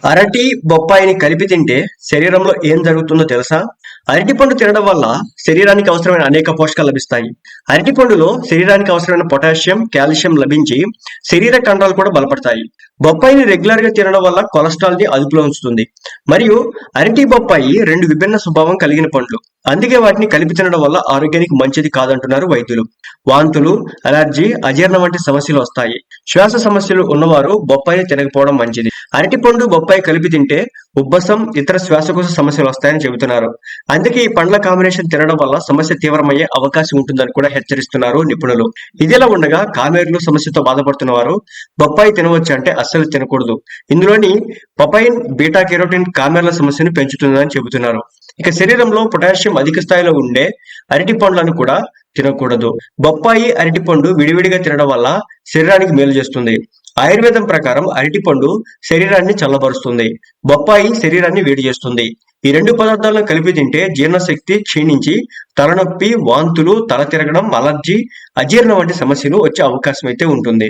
అరటి, బొప్పాయిని కలిపి తింటే శరీరంలో ఏం జరుగుతుందో తెలుసా? అరటిపండు తినడం వల్ల శరీరానికి అవసరమైన అనేక పోషకాలు లభిస్తాయి. అరటిపండులో శరీరానికి అవసరమైన పొటాషియం, కాల్షియం లభించి శరీర కండరాలు కూడా బలపడతాయి. బొప్పాయిని రెగ్యులర్ గా తినడం వల్ల కొలెస్ట్రాల్ ని అదుపులో ఉంచుతుంది. మరియు అరటి, బొప్పాయి రెండు విభిన్న స్వభావం కలిగిన పండ్లు. అందుకే వాటిని కలిపి తినడం వల్ల ఆరోగ్యానికి మంచిది కాదంటున్నారు వైద్యులు. వాంతులు, అలర్జీ, అజీర్ణం వంటి సమస్యలు వస్తాయి. శ్వాస సమస్యలు ఉన్నవారు బొప్పాయిని తినకపోవడం మంచిది. అరటిపండు, బొప్పాయి కలిపి తింటే ఉబ్బసం, ఇతర శ్వాసకోశ సమస్యలు వస్తాయని చెబుతున్నారు. అందుకే ఈ పండ్ల కాంబినేషన్ తినడం వల్ల సమస్య తీవ్రమయ్యే అవకాశం ఉంటుందని కూడా హెచ్చరిస్తున్నారు నిపుణులు. ఇదిలా ఉండగా కామెర్లు సమస్యతో బాధపడుతున్న వారు బొప్పాయి తినవచ్చు అంటే అస్సలు తినకూడదు. ఇందులోని పపైన్, బీటా కెరోటిన్ కామెర్ల సమస్యను పెంచుతుందని చెబుతున్నారు. ఇక శరీరంలో పొటాషియం అధిక స్థాయిలో ఉండే అరటి పండ్లను కూడా తినకూడదు. బొప్పాయి, అరటిపండు విడివిడిగా తినడం వల్ల శరీరానికి మేలు చేస్తుంది. ఆయుర్వేదం ప్రకారం అరటిపండు శరీరాన్ని చల్లబరుస్తుంది, బొప్పాయి శరీరాన్ని వేడి చేస్తుంది. ఈ రెండు పదార్థాలను కలిపి తింటే జీర్ణశక్తి క్షీణించి తలనొప్పి, వాంతులు, తల తిరగడం, అలర్జీ, అజీర్ణం వంటి సమస్యలు వచ్చే అవకాశం అయితే ఉంటుంది.